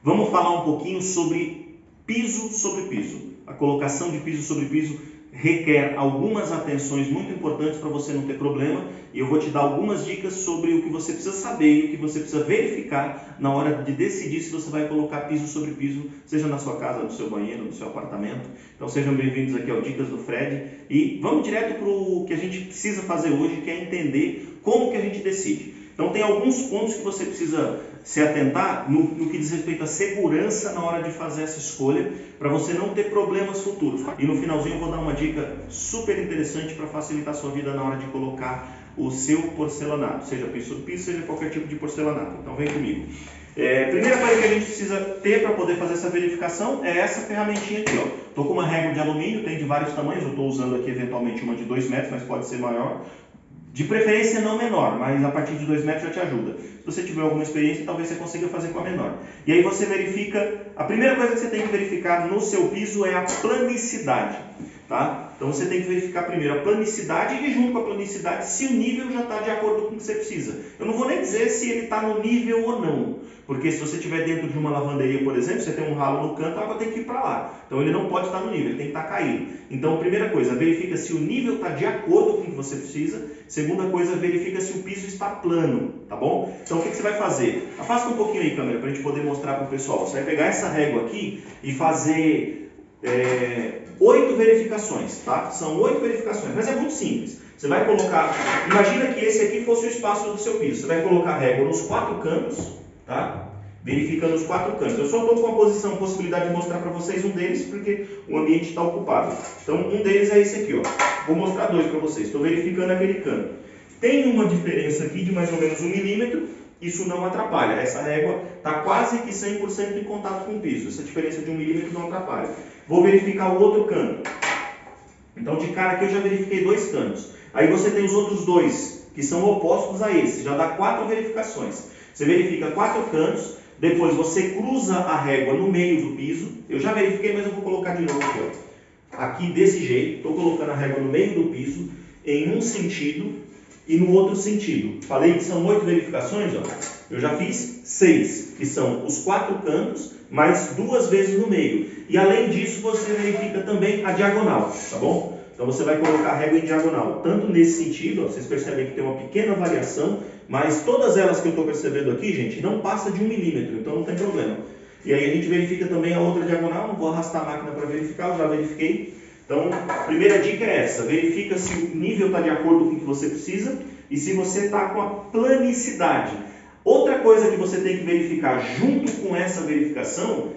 Vamos falar um pouquinho sobre piso sobre piso. A colocação de piso sobre piso requer algumas atenções muito importantes para você não ter problema, e eu vou te dar algumas dicas sobre o que você precisa saber e o que você precisa verificar na hora de decidir se você vai colocar piso sobre piso, seja na sua casa, no seu banheiro, no seu apartamento. Então sejam bem-vindos aqui ao Dicas do Fred e vamos direto para o que a gente precisa fazer hoje, que é entender como que a gente decide. Então tem alguns pontos que você precisa se atentar no que diz respeito à segurança na hora de fazer essa escolha, para você não ter problemas futuros. E no finalzinho eu vou dar uma dica super interessante para facilitar a sua vida na hora de colocar o seu porcelanato, seja piso sobre piso, seja qualquer tipo de porcelanato. Então vem comigo. Primeira coisa que a gente precisa ter para poder fazer essa verificação é essa ferramentinha aqui. Estou com uma régua de alumínio, tem de vários tamanhos, eu estou usando aqui eventualmente uma de 2 metros, mas pode ser maior. De preferência não menor, mas a partir de 2 metros já te ajuda. Se você tiver alguma experiência, talvez você consiga fazer com a menor. E aí você verifica, a primeira coisa que você tem que verificar no seu piso é a planicidade. Tá? Então você tem que verificar primeiro a planicidade e junto com a planicidade se o nível já está de acordo com o que você precisa. Eu não vou nem dizer se ele está no nível ou não, porque se você estiver dentro de uma lavanderia, por exemplo, você tem um ralo no canto, a água tem que ir para lá. Então ele não pode estar no nível, ele tem que estar caído. Então primeira coisa, verifica se o nível está de acordo com o que você precisa. Segunda coisa, verifica se o piso está plano, tá bom? Então o que você vai fazer? Afasta um pouquinho aí, câmera, para a gente poder mostrar para o pessoal. Você vai pegar essa régua aqui e fazer 8 verificações, tá? São 8 verificações, mas é muito simples. Você vai colocar, imagina que esse aqui fosse o espaço do seu piso. Você vai colocar a régua nos 4 cantos, tá? Verificando os 4 cantos. Eu só estou com a possibilidade de mostrar para vocês um deles, porque o ambiente está ocupado. Então, um deles é esse aqui, ó. Vou mostrar 2 para vocês. Estou verificando aquele canto. Tem uma diferença aqui de mais ou menos 1 milímetro. Isso não atrapalha. Essa régua está quase que 100% em contato com o piso. Essa diferença de 1 milímetro não atrapalha. Vou verificar o outro canto. Então, de cara aqui eu já verifiquei 2 cantos. Aí você tem os outros 2, que são opostos a esse. Já dá 4 verificações. Você verifica 4 cantos. Depois você cruza a régua no meio do piso. Eu já verifiquei, mas eu vou colocar de novo aqui, ó. Aqui desse jeito. Estou colocando a régua no meio do piso, em um sentido e no outro sentido. Falei que são 8 verificações, ó. Eu já fiz 6, que são os 4 cantos, mais 2 vezes no meio. E além disso, você verifica também a diagonal, tá bom? Então você vai colocar a régua em diagonal, tanto nesse sentido, ó, vocês percebem que tem uma pequena variação, mas todas elas que eu estou percebendo aqui, gente, não passa de 1 milímetro, então não tem problema. E aí a gente verifica também a outra diagonal, não vou arrastar a máquina para verificar, eu já verifiquei. Então, a primeira dica é essa, verifica se o nível está de acordo com o que você precisa e se você está com a planicidade. Outra coisa que você tem que verificar junto com essa verificação,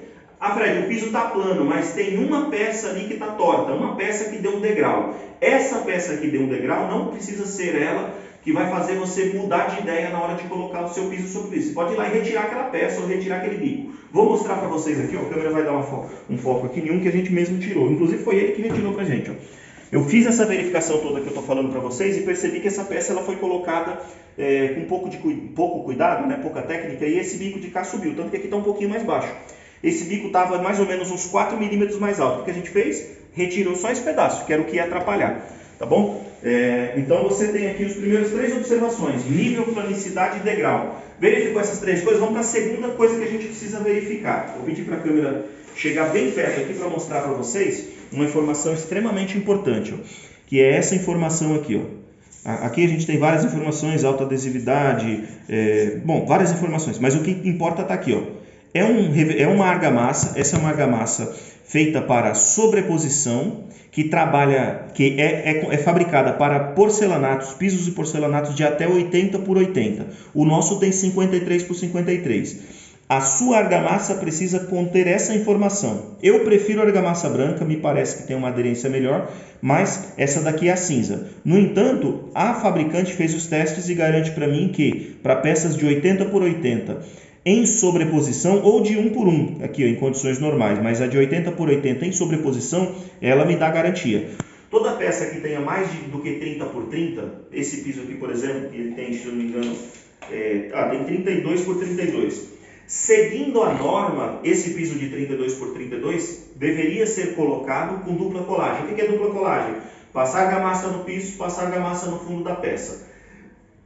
Fred, o piso está plano, mas tem uma peça ali que está torta, uma peça que deu um degrau. Essa peça que deu um degrau não precisa ser ela que vai fazer você mudar de ideia na hora de colocar o seu piso sobre o piso. Você pode ir lá e retirar aquela peça ou retirar aquele bico. Vou mostrar para vocês aqui, ó, a câmera vai dar um foco aqui em um que a gente mesmo tirou. Inclusive foi ele que retirou para a gente. Ó. Eu fiz essa verificação toda que eu estou falando para vocês e percebi que essa peça ela foi colocada com pouco cuidado, né, pouca técnica, e esse bico de cá subiu, tanto que aqui está um pouquinho mais baixo. Esse bico estava mais ou menos uns 4 milímetros mais alto. O que a gente fez? Retirou só esse pedaço, que era o que ia atrapalhar. Tá bom? Então você tem aqui os primeiros 3 observações: nível, planicidade e degrau. Verificou essas 3 coisas? Vamos para a segunda coisa que a gente precisa verificar. Vou pedir para a câmera chegar bem perto aqui para mostrar para vocês uma informação extremamente importante, ó, que é essa informação aqui. Ó. Aqui a gente tem várias informações, alta adesividade, várias informações, mas o que importa está aqui. Ó. É uma argamassa, essa é uma argamassa feita para sobreposição, que é fabricada para porcelanatos, pisos e porcelanatos de até 80 por 80. O nosso tem 53 por 53. A sua argamassa precisa conter essa informação. Eu prefiro a argamassa branca, me parece que tem uma aderência melhor, mas essa daqui é a cinza. No entanto, a fabricante fez os testes e garante para mim que para peças de 80 por 80 em sobreposição ou de 1 por 1, aqui ó, em condições normais, mas a de 80 por 80 em sobreposição, ela me dá garantia. Toda peça que tenha mais do que 30 por 30, esse piso aqui, por exemplo, que ele tem, se eu não me engano, tem 32 por 32. Seguindo a norma, esse piso de 32 por 32 deveria ser colocado com dupla colagem. O que é dupla colagem? Passar argamassa no piso, passar argamassa no fundo da peça.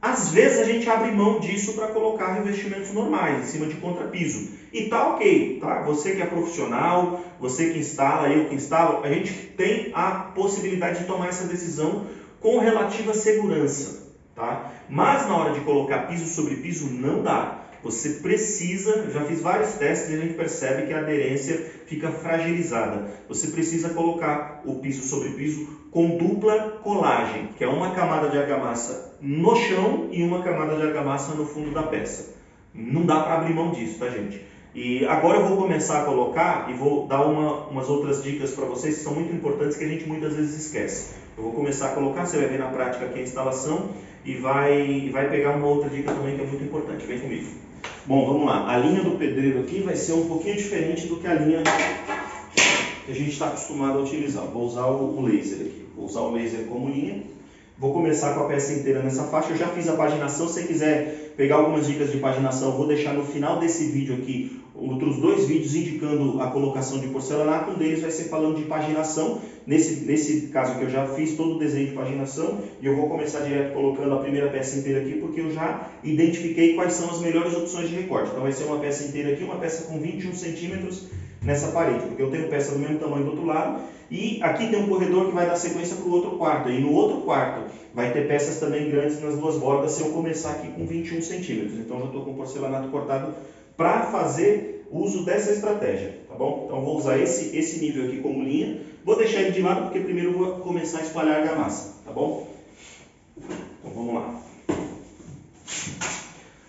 Às vezes a gente abre mão disso para colocar revestimentos normais, em cima de contrapiso. E tá ok, tá? Você que é profissional, você que instala, eu que instalo, a gente tem a possibilidade de tomar essa decisão com relativa segurança, tá? Mas na hora de colocar piso sobre piso não dá. Você precisa, já fiz vários testes e a gente percebe que a aderência fica fragilizada. Você precisa colocar o piso sobre piso com dupla colagem, que é uma camada de argamassa no chão e uma camada de argamassa no fundo da peça. Não dá para abrir mão disso, tá, gente? E agora eu vou começar a colocar e vou dar umas outras dicas para vocês que são muito importantes que a gente muitas vezes esquece. Eu vou começar a colocar, você vai ver na prática aqui a instalação e vai pegar uma outra dica também que é muito importante. Vem comigo. Bom, vamos lá. A linha do pedreiro aqui vai ser um pouquinho diferente do que a linha que a gente está acostumado a utilizar. Vou usar o laser aqui. Vou usar o laser como linha. Vou começar com a peça inteira nessa faixa. Eu já fiz a paginação. Se você quiser pegar algumas dicas de paginação, eu vou deixar no final desse vídeo aqui outros 2 vídeos indicando a colocação de porcelanato. Um deles vai ser falando de paginação. Nesse caso que eu já fiz todo o desenho de paginação e eu vou começar direto colocando a primeira peça inteira aqui porque eu já identifiquei quais são as melhores opções de recorte. Então vai ser uma peça inteira aqui, uma peça com 21 centímetros nessa parede, porque eu tenho peça do mesmo tamanho do outro lado e aqui tem um corredor que vai dar sequência para o outro quarto. E no outro quarto vai ter peças também grandes nas 2 bordas se eu começar aqui com 21 centímetros. Então já estou com porcelanato cortado para fazer uso dessa estratégia, tá bom? Então vou usar esse nível aqui como linha. Vou deixar ele de lado porque primeiro eu vou começar a espalhar a argamassa, tá bom? Então vamos lá.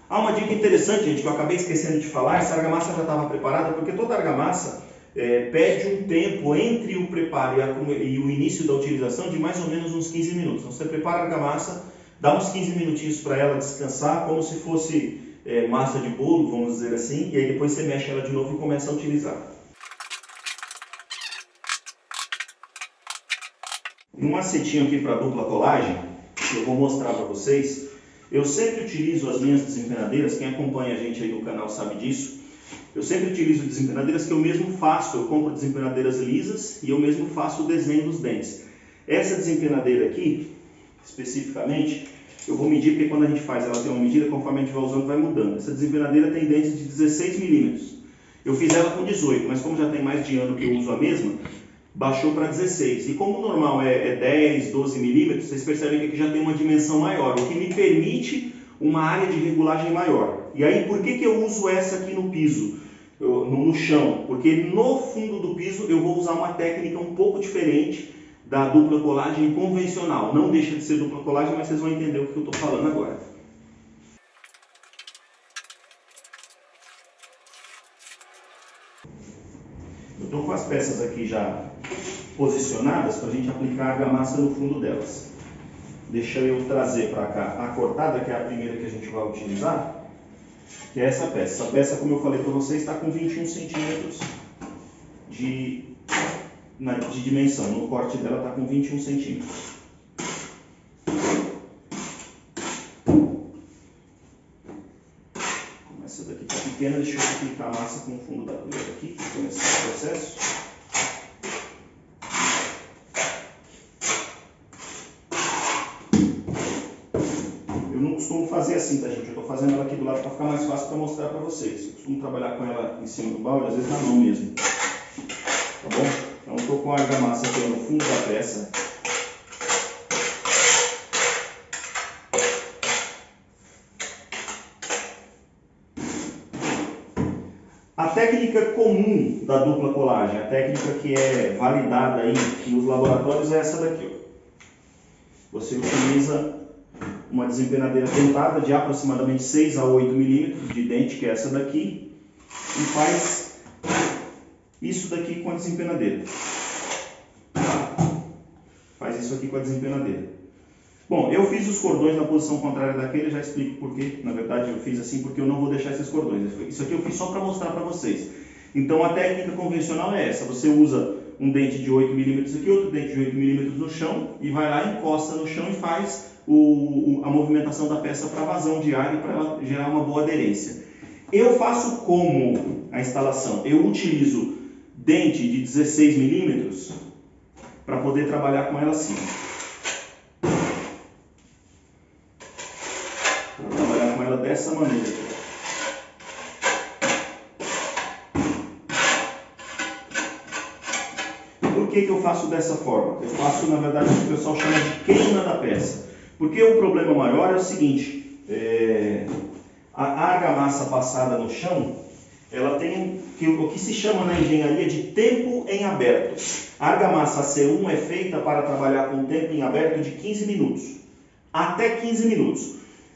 Há uma dica interessante, gente, que eu acabei esquecendo de falar. Essa argamassa já estava preparada porque toda argamassa pede um tempo entre o preparo e o início da utilização de mais ou menos uns 15 minutos. Então você prepara a argamassa, dá uns 15 minutinhos para ela descansar, como se fosse massa de bolo, vamos dizer assim, e aí depois você mexe ela de novo e começa a utilizar. Um macetinho aqui para dupla colagem, que eu vou mostrar para vocês. Eu sempre utilizo as minhas desempenadeiras, quem acompanha a gente aí no canal sabe disso. Eu sempre utilizo desempenadeiras que eu mesmo faço, eu compro desempenadeiras lisas e eu mesmo faço o desenho dos dentes. Essa desempenadeira aqui, especificamente, eu vou medir porque quando a gente faz ela tem uma medida, conforme a gente vai usando vai mudando. Essa desempenadeira tem dentes de 16 milímetros. Eu fiz ela com 18, mas como já tem mais de ano que eu uso a mesma, baixou para 16. E como o normal é 10, 12 milímetros, vocês percebem que aqui já tem uma dimensão maior, o que me permite uma área de regulagem maior. E aí, por que eu uso essa aqui no piso, no chão? Porque no fundo do piso eu vou usar uma técnica um pouco diferente da dupla colagem convencional. Não deixa de ser dupla colagem, mas vocês vão entender o que eu estou falando agora. Eu estou com as peças aqui já posicionadas para a gente aplicar a argamassa no fundo delas. Deixa eu trazer para cá a cortada, que é a primeira que a gente vai utilizar, que é essa peça. Essa peça, como eu falei para vocês, está com 21 centímetros de dimensão. No corte dela está com 21 centímetros. Como essa daqui está pequena, deixa eu aplicar a massa com o fundo da colher aqui, para começar o processo. Não costumo fazer assim, tá, gente? Eu estou fazendo ela aqui do lado para ficar mais fácil para mostrar para vocês. Eu costumo trabalhar com ela em cima do balde, às vezes na mão mesmo. Tá bom? Então estou com a argamassa aqui no fundo da peça. A técnica comum da dupla colagem, a técnica que é validada aí nos laboratórios é essa daqui, ó. Você utiliza uma desempenadeira dentada de aproximadamente 6 a 8 milímetros de dente, que é essa daqui, e faz isso daqui com a desempenadeira. Faz isso aqui com a desempenadeira. Bom, eu fiz os cordões na posição contrária daquele, já explico porquê. Na verdade eu fiz assim porque eu não vou deixar esses cordões. Isso aqui eu fiz só para mostrar para vocês. Então a técnica convencional é essa, você usa um dente de 8 milímetros aqui, outro dente de 8 milímetros no chão, e vai lá, encosta no chão e faz a movimentação da peça para vazão de ar e para ela gerar uma boa aderência. Eu faço como a instalação? Eu utilizo dente de 16 milímetros para poder trabalhar com ela assim. Vou trabalhar com ela dessa maneira. Por que eu faço dessa forma? Eu faço, na verdade, o que o pessoal chama de queima da peça. Porque o problema maior é o seguinte, a argamassa passada no chão, ela tem o que se chama na engenharia de tempo em aberto. A argamassa AC1 é feita para trabalhar com tempo em aberto de 15 minutos, até 15 minutos.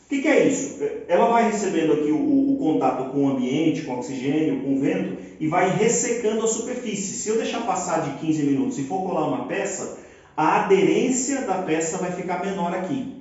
O que é isso? Ela vai recebendo aqui o contato com o ambiente, com o oxigênio, com o vento, e vai ressecando a superfície. Se eu deixar passar de 15 minutos e for colar uma peça, a aderência da peça vai ficar menor aqui.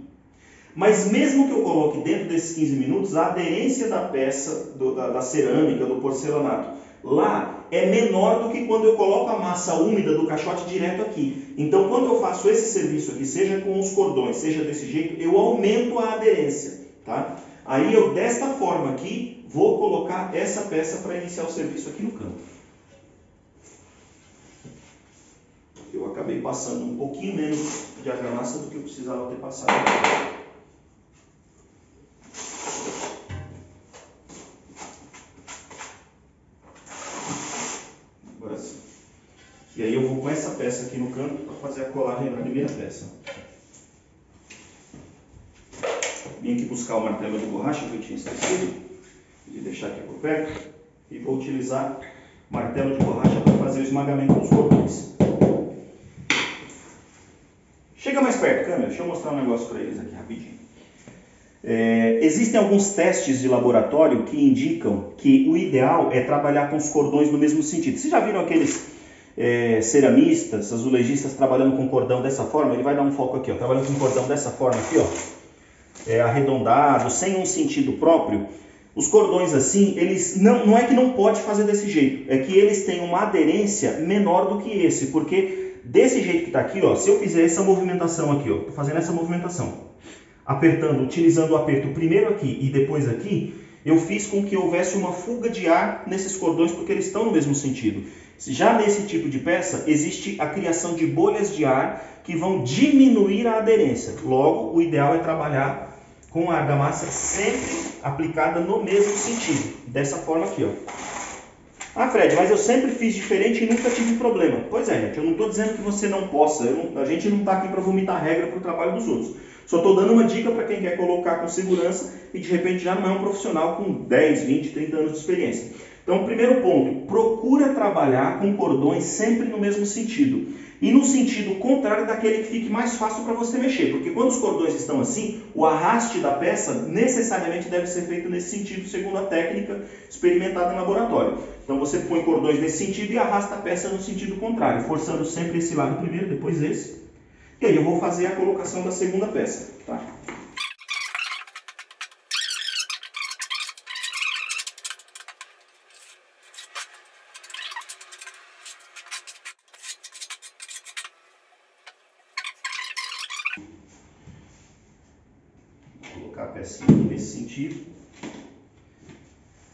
Mas mesmo que eu coloque dentro desses 15 minutos, a aderência da peça, da cerâmica, do porcelanato, lá é menor do que quando eu coloco a massa úmida do caixote direto aqui. Então, quando eu faço esse serviço aqui, seja com os cordões, seja desse jeito, eu aumento a aderência. Tá? Aí eu, desta forma aqui, vou colocar essa peça para iniciar o serviço aqui no canto. Eu acabei passando um pouquinho menos de argamassa do que eu precisava ter passado aqui. Agora sim. E aí eu vou com essa peça aqui no canto para fazer a colagem da primeira peça. Vim aqui buscar o martelo de borracha que eu tinha esquecido de deixar aqui por perto e vou utilizar o martelo de borracha para fazer o esmagamento dos cordões. Chega mais perto, câmera, deixa eu mostrar um negócio para eles aqui rapidinho. Existem alguns testes de laboratório que indicam que o ideal é trabalhar com os cordões no mesmo sentido. Vocês já viram aqueles ceramistas, azulejistas trabalhando com cordão dessa forma? Ele vai dar um foco aqui, ó, trabalhando com cordão dessa forma aqui, ó. Arredondado, sem um sentido próprio. Os cordões assim, eles não é que não pode fazer desse jeito, é que eles têm uma aderência menor do que esse, porque desse jeito que está aqui, ó, se eu fizer essa movimentação aqui, ó, tô fazendo essa movimentação, apertando, utilizando o aperto primeiro aqui e depois aqui, eu fiz com que houvesse uma fuga de ar nesses cordões, porque eles estão no mesmo sentido. Já nesse tipo de peça, existe a criação de bolhas de ar que vão diminuir a aderência. Logo, o ideal é trabalhar com a argamassa sempre aplicada no mesmo sentido. Dessa forma aqui, ó. Ah, Fred, mas eu sempre fiz diferente e nunca tive problema. Pois é, gente, eu não estou dizendo que você não possa. A gente não está aqui para vomitar regra para o trabalho dos outros. Só estou dando uma dica para quem quer colocar com segurança e de repente já não é um profissional com 10, 20, 30 anos de experiência. Então, primeiro ponto, procura trabalhar com cordões sempre no mesmo sentido. E no sentido contrário daquele que fique mais fácil para você mexer. Porque quando os cordões estão assim, o arraste da peça necessariamente deve ser feito nesse sentido, segundo a técnica experimentada em laboratório. Então você põe cordões nesse sentido e arrasta a peça no sentido contrário, forçando sempre esse lado primeiro, depois esse. E aí eu vou fazer a colocação da segunda peça. Tá? Vou colocar a pecinha aqui nesse sentido.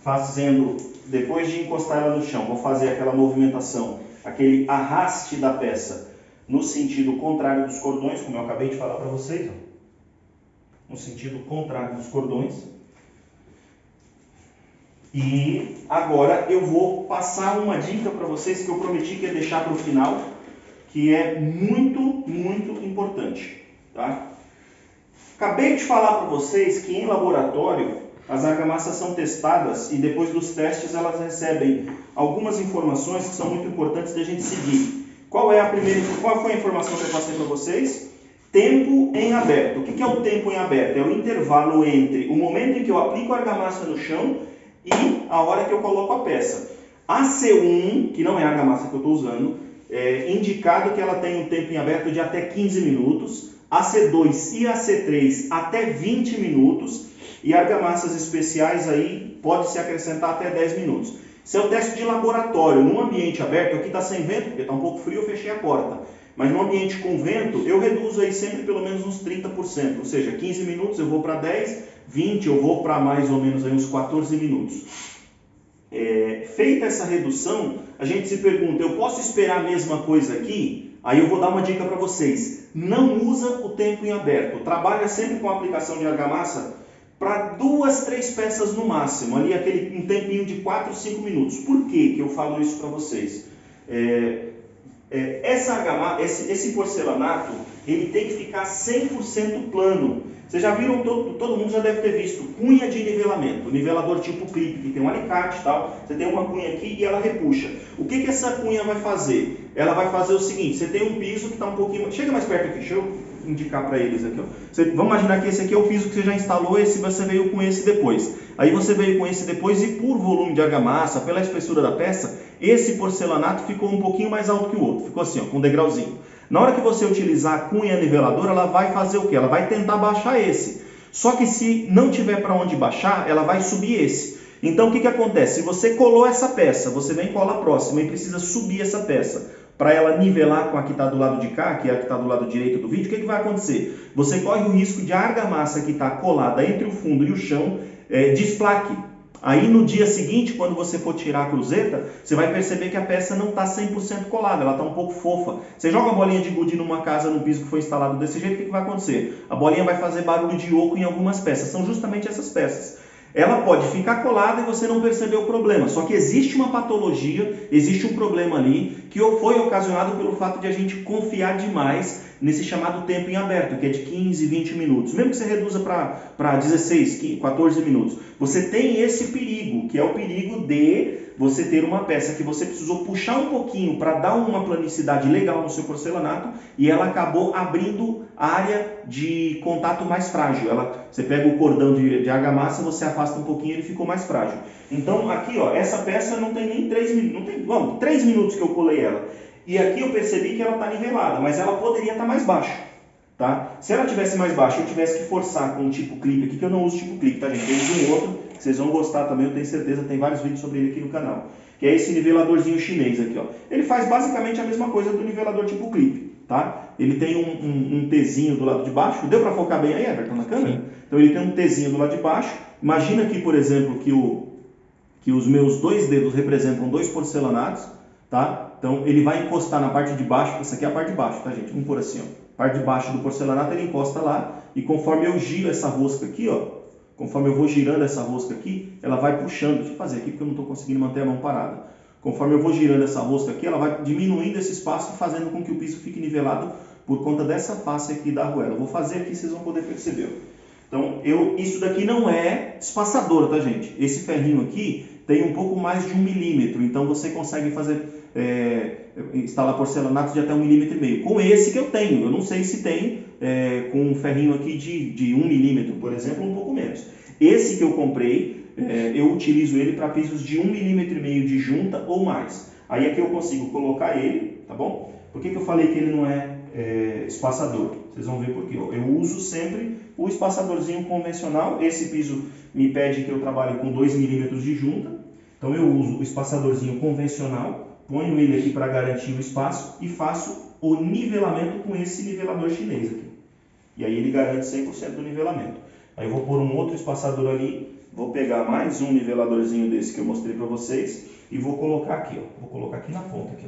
Fazendo, depois de encostar ela no chão, vou fazer aquela movimentação, aquele arraste da peça no sentido contrário dos cordões, como eu acabei de falar para vocês, ó. No sentido contrário dos cordões. E agora eu vou passar uma dica para vocês que eu prometi que ia deixar para o final, que é muito, muito importante, tá? Acabei de falar para vocês que em laboratório as argamassas são testadas e depois dos testes elas recebem algumas informações que são muito importantes da gente seguir. Qual foi a informação que eu passei para vocês? Tempo em aberto. O que é o tempo em aberto? É o intervalo entre o momento em que eu aplico a argamassa no chão e a hora que eu coloco a peça. A C1, que não é a argamassa que eu estou usando, é indicado que ela tem um tempo em aberto de até 15 minutos. A C2 e a C3 até 20 minutos. E argamassas especiais aí pode-se acrescentar até 10 minutos. Isso é o teste de laboratório, num ambiente aberto. Aqui está sem vento, porque está um pouco frio, eu fechei a porta. Mas num ambiente com vento, eu reduzo aí sempre pelo menos uns 30%. Ou seja, 15 minutos eu vou para 10, 20 eu vou para mais ou menos aí uns 14 minutos. Feita essa redução, a gente se pergunta, eu posso esperar a mesma coisa aqui? Aí eu vou dar uma dica para vocês. Não usa o tempo em aberto. Trabalha sempre com a aplicação de argamassa para 2, 3 peças no máximo, ali um tempinho de 4, 5 minutos. Por que eu falo isso para vocês? esse porcelanato, ele tem que ficar 100% plano. Vocês já viram, todo mundo já deve ter visto, cunha de nivelamento, nivelador tipo clipe, que tem um alicate e tal, você tem uma cunha aqui e ela repuxa. O que essa cunha vai fazer? Ela vai fazer o seguinte, você tem um piso que está um pouquinho... Chega mais perto aqui, deixa eu indicar para eles aqui. Ó. Vamos imaginar que esse aqui é o piso que você já instalou, esse você veio com esse depois. Aí você veio com esse depois e por volume de argamassa, pela espessura da peça, esse porcelanato ficou um pouquinho mais alto que o outro. Ficou assim, ó, com um degrauzinho. Na hora que você utilizar a cunha niveladora, ela vai fazer o quê? Ela vai tentar baixar esse. Só que se não tiver para onde baixar, ela vai subir esse. Então o que acontece? Se você colou essa peça, você vem cola próxima e precisa subir essa peça para ela nivelar com a que está do lado de cá, que é a que está do lado direito do vídeo, o que vai acontecer? Você corre o risco de a argamassa que está colada entre o fundo e o chão desplaque. Aí no dia seguinte, quando você for tirar a cruzeta, você vai perceber que a peça não está 100% colada, ela está um pouco fofa. Você joga uma bolinha de gude numa casa, num piso que foi instalado desse jeito, o que vai acontecer? A bolinha vai fazer barulho de oco em algumas peças, são justamente essas peças. Ela pode ficar colada e você não perceber o problema, só que existe uma patologia, existe um problema ali, que foi ocasionado pelo fato de a gente confiar demais nesse chamado tempo em aberto, que é de 15, 20 minutos. Mesmo que você reduza para 16, 14 minutos, você tem esse perigo, que é o perigo de você ter uma peça que você precisou puxar um pouquinho para dar uma planicidade legal no seu porcelanato e ela acabou abrindo área de contato mais frágil. Você pega o cordão de argamassa, você afasta um pouquinho e ele ficou mais frágil. Então aqui, ó, essa peça não tem nem 3 minutos, 3 minutos que eu colei ela. E aqui eu percebi que ela está nivelada, mas ela poderia estar mais baixa. Tá? Se ela tivesse mais baixa, eu tivesse que forçar com um tipo clipe aqui, que eu não uso tipo clipe, tá gente? Eu uso um outro, que vocês vão gostar também, eu tenho certeza, tem vários vídeos sobre ele aqui no canal. Que é esse niveladorzinho chinês aqui, ó. Ele faz basicamente a mesma coisa do nivelador tipo clipe, tá? Ele tem um Tzinho do lado de baixo, deu para focar bem aí, Everton, na câmera? Sim. Então ele tem um Tzinho do lado de baixo. Imagina aqui, por exemplo, que os meus 2 dedos representam 2 porcelanatos, tá? Então ele vai encostar na parte de baixo, essa aqui é a parte de baixo, tá gente? Vamos por assim, ó. A parte de baixo do porcelanato ele encosta lá e conforme eu giro essa rosca aqui, ó, conforme eu vou girando essa rosca aqui, ela vai puxando. Deixa eu fazer aqui porque eu não estou conseguindo manter a mão parada. Conforme eu vou girando essa rosca aqui, ela vai diminuindo esse espaço e fazendo com que o piso fique nivelado por conta dessa face aqui da arruela. Eu vou fazer aqui, vocês vão poder perceber. Então, isso daqui não é espaçador, tá gente? Esse ferrinho aqui tem um pouco mais de 1 milímetro, então você consegue fazer... instalar porcelanato de até 1,5 milímetro. Com esse que eu tenho, eu não sei se tem com um ferrinho aqui de 1 milímetro, por exemplo, um pouco menos. Esse que eu comprei, eu utilizo ele para pisos de 1,5 milímetro de junta ou mais. Aí aqui eu consigo colocar ele, tá bom? Por que eu falei que ele não é espaçador? Vocês vão ver por quê. Eu uso sempre o espaçadorzinho convencional. Esse piso me pede que eu trabalhe com 2 milímetros de junta, então eu uso o espaçadorzinho convencional. Ponho ele aqui para garantir o espaço e faço o nivelamento com esse nivelador chinês aqui. E aí ele garante 100% do nivelamento. Aí eu vou pôr um outro espaçador ali, vou pegar mais um niveladorzinho desse que eu mostrei para vocês e vou colocar aqui, ó. Vou colocar aqui na ponta aqui,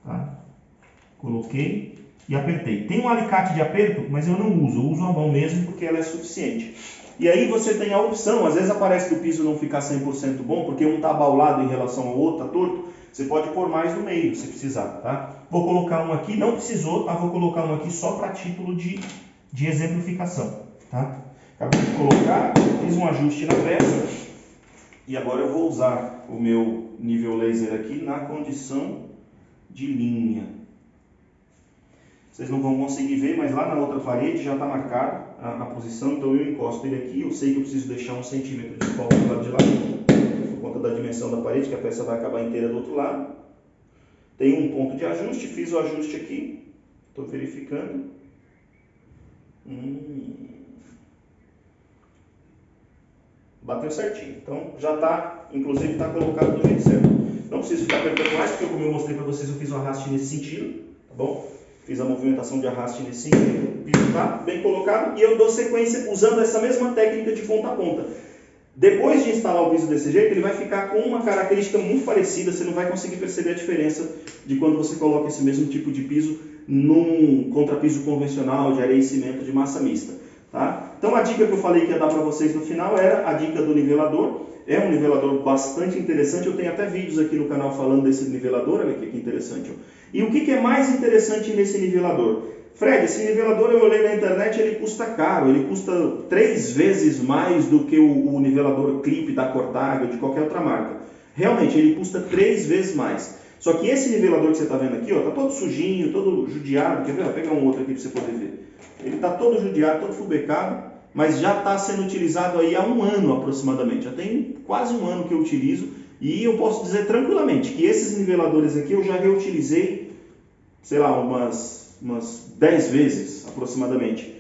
ó. Tá? Coloquei e apertei. Tem um alicate de aperto, mas eu não uso. Eu uso a mão mesmo porque ela é suficiente. E aí você tem a opção, às vezes aparece que o piso não fica 100% bom, porque um está abaulado em relação ao outro, está torto, você pode pôr mais no meio, se precisar, tá? Vou colocar um aqui, não precisou, tá? Vou colocar um aqui só para título de exemplificação, tá? Acabei de colocar, fiz um ajuste na peça, e agora eu vou usar o meu nível laser aqui na condição de linha. Vocês não vão conseguir ver, mas lá na outra parede já está marcada a posição, então eu encosto ele aqui, eu sei que eu preciso deixar 1 centímetro de folga do lado de lá, por conta da dimensão da parede, que a peça vai acabar inteira do outro lado. Tem um ponto de ajuste, fiz o ajuste aqui, estou verificando. Bateu certinho, então já está, inclusive está colocado do jeito certo. Não preciso ficar apertando mais, porque como eu mostrei para vocês, eu fiz um arraste nesse sentido, tá bom? Fiz a movimentação de arraste nesse sentido, o piso está bem colocado e eu dou sequência usando essa mesma técnica de ponta a ponta. Depois de instalar o piso desse jeito, ele vai ficar com uma característica muito parecida, você não vai conseguir perceber a diferença de quando você coloca esse mesmo tipo de piso num contrapiso convencional de areia e cimento de massa mista. Tá? Então a dica que eu falei que ia dar para vocês no final era a dica do nivelador. É um nivelador bastante interessante, eu tenho até vídeos aqui no canal falando desse nivelador, olha aqui que interessante. Ó. E o que é mais interessante nesse nivelador? Fred, esse nivelador eu olhei na internet, ele custa caro, ele custa 3 vezes mais do que o nivelador Clip da Cortag ou de qualquer outra marca. Realmente, ele custa 3 vezes mais. Só que esse nivelador que você está vendo aqui, ó, tá todo sujinho, todo judiado, quer ver? Vou pegar um outro aqui para você poder ver. Ele está todo judiado, todo fubecado, mas já está sendo utilizado aí há 1 ano aproximadamente. Já tem quase 1 ano que eu utilizo e eu posso dizer tranquilamente que esses niveladores aqui eu já reutilizei, sei lá, umas 10 vezes aproximadamente.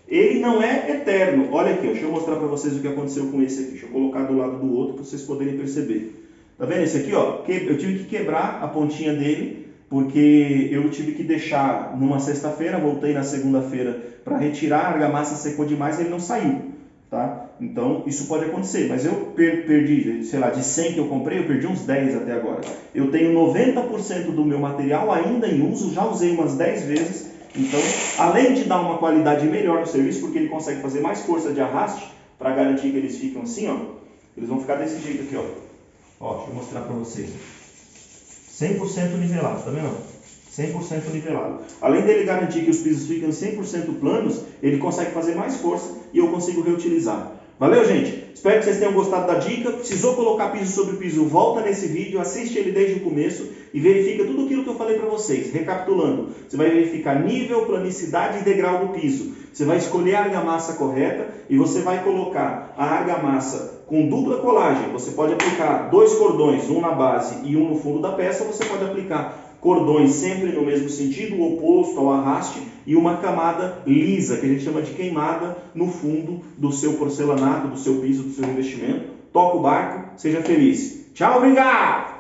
Ele não é eterno. Olha aqui, ó, deixa eu mostrar para vocês o que aconteceu com esse aqui. Deixa eu colocar do lado do outro para vocês poderem perceber. Tá vendo esse aqui? Ó? Eu tive que quebrar a pontinha dele porque eu tive que deixar numa sexta-feira, voltei na segunda-feira para retirar, a argamassa secou demais e ele não saiu, tá? Então isso pode acontecer, mas eu perdi, sei lá, de 100 que eu comprei, eu perdi uns 10 até agora. Eu tenho 90% do meu material ainda em uso, já usei umas 10 vezes, então além de dar uma qualidade melhor no serviço, porque ele consegue fazer mais força de arraste, para garantir que eles ficam assim, ó, eles vão ficar desse jeito aqui, ó. Ó, deixa eu mostrar para vocês. 100% nivelado, tá vendo? 100% nivelado. Além dele garantir que os pisos ficam 100% planos, ele consegue fazer mais força e eu consigo reutilizar. Valeu, gente? Espero que vocês tenham gostado da dica. Precisou colocar piso sobre piso, volta nesse vídeo, assiste ele desde o começo e verifica tudo aquilo que eu falei para vocês. Recapitulando, você vai verificar nível, planicidade e degrau do piso. Você vai escolher a argamassa correta e você vai colocar a argamassa com dupla colagem. Você pode aplicar 2 cordões, um na base e um no fundo da peça. Você pode aplicar cordões sempre no mesmo sentido, o oposto ao arraste, e uma camada lisa, que a gente chama de queimada, no fundo do seu porcelanato, do seu piso, do seu revestimento. Toca o barco, seja feliz. Tchau, obrigado!